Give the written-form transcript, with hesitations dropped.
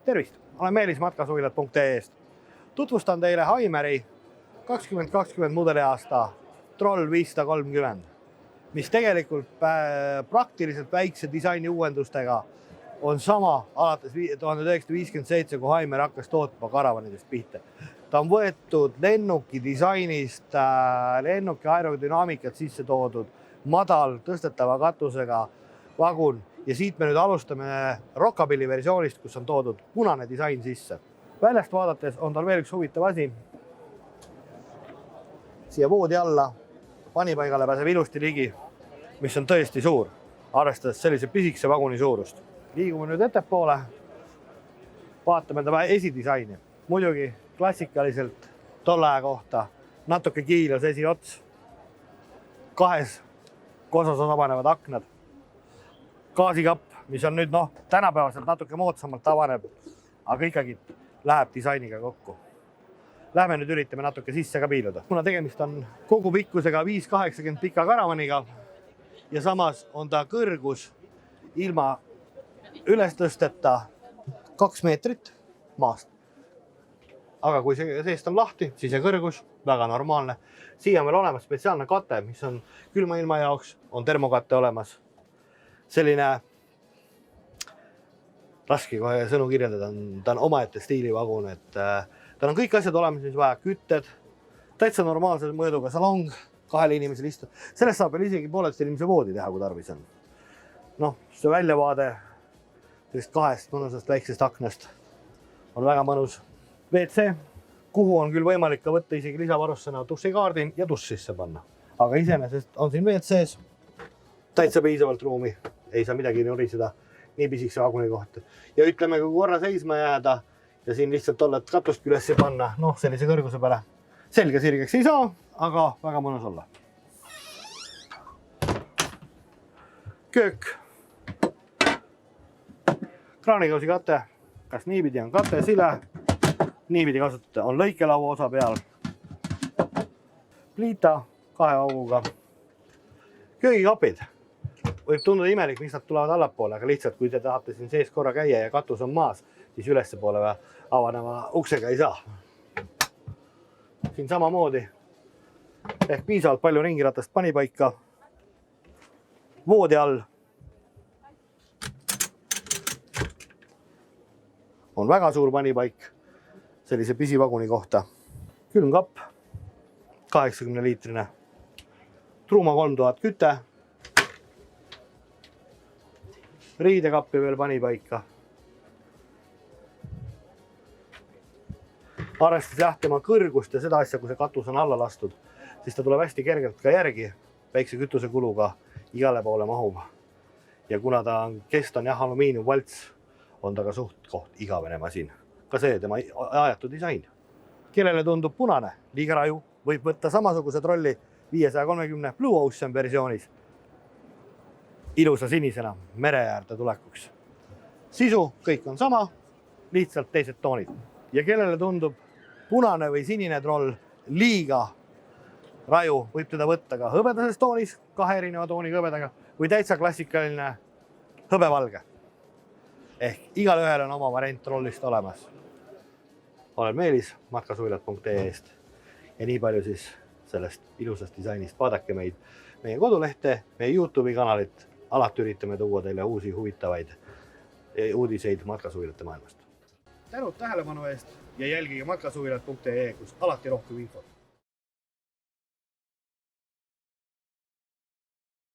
Tervist, olen Meelis matkasuvilad.ee-st. Tutvustan teile Haimeri 2020 mudeliaasta Troll 530, mis tegelikult praktiliselt väikse disaini uuendustega on sama alates 1957, kui Haimer hakkas tootma karavanidest pihta. Ta on võetud lennuki disainist, lennuki aerodünaamikat sisse toodud, madal tõstetava katusega vagun ja siit me nüüd alustame Rockabilly versioonist, kus on toodud punane disain sisse. Väljast vaadates on tal veel üks huvitav asi. Siia voodi alla panipaigale pääseb ilusti ligi, mis on tõesti suur, arvestades sellise pisikese vaguni suurust. Liigume nüüd ettepoole, vaatame ta esidisaini. Muidugi klassikaliselt tolle aja kohta natuke kiilas esiots, kahes kosas avanevad aknad, gaasikapp, mis on nüüd tänapäevaselt natuke moodsamalt avaneb, aga ikkagi läheb disainiga kokku. Lähme nüüd üritame natuke sisse ka piiluda. Kuna tegemist on kogu pikkusega 5,80 pika karavaniga ja samas on ta kõrgus ilma üles tõsteta 2 meetrit maast. Aga kui see seest on lahti, siis see kõrgus väga normaalne. Siia on meil olemas spetsiaalne kate, mis on külma ilma jaoks, on termokate olemas. Selline raske kohe sõnu kirjeldada, ta on omaette stiilivagun, et tal on kõik asjad olemas, mis vaja, kütted, täitsa normaalse mõõduga salong, 2 inimesel istud. Sellest saab veel isegi poolest inimese voodi teha, kui tarvis on. See väljavaade sellist 2 mõnusast väiksest aknast on väga mõnus. WC, kuhu on küll võimalik ka võtta isegi lisavarussena dušikaardin ja duš sisse panna. Aga iseenesest on siin WC-s täitsa piisavalt ruumi, ei saa midagi nuriseda nii pisikse vaguni kohta. Ja ütleme, kui korra seisma jääda ja siin lihtsalt tollet katust külesse panna, sellise kõrguse peale. Selge sirgeks ei saa, aga väga mõnus olla. Köök. Kraanikausi kate, kas niipidi on kate sile, niipidi kasutada on lõikelaua osa peal. Pliita 2 auguga. Köögikapid. Võib tunduda imelik, mis nad tulevad allapoole, aga lihtsalt kui te tahate siin sees korra käia ja katus on maas, siis ülesse poole avaneva uksega ei saa. Siin samamoodi ehk piisavalt palju ringiratast panipaika. Voodi all on väga suur panipaik sellise pisivaguni kohta. Külmkapp, 80-liitrine, Truma 3000 küte, riidekappi veel panipaika. Arvestades tema kõrgust ja seda asja, kui see katus on alla lastud, siis ta tuleb hästi kergelt ka järgi, väikse kütusekuluga igale poole mahub. Ja kuna ta on keston alumiiniumvalts, on ta ka suht koht igavene masin. Ka see tema ajatud disain. Kellele tundub punane, liiga raju, võib võtta samasuguse Trolli 530 Blue Ocean versioonis ilusa sinisena mere äärde tulekuks. Sisu kõik on sama, lihtsalt teised toonid. Ja kellele tundub punane või sinine Troll liiga raju, võib teda võtta ka hõbedases toonis, 2 erineva tooniga hõbedaga või täitsa klassikaline hõbevalge. Ehk igal ühel on oma variant Trollist olemas. Olen Meelis matkasuvilad.ee-st ja nii palju siis sellest ilusast disainist. Vaadake meid meie kodulehte, meie YouTube'i kanalit. Alati üritame tuua teile uusi huvitavaid uudiseid matkasuvilate maailmast. Tänud tähelepanu eest ja jälgige matkasuvilad.ee, kus alati rohkem infot.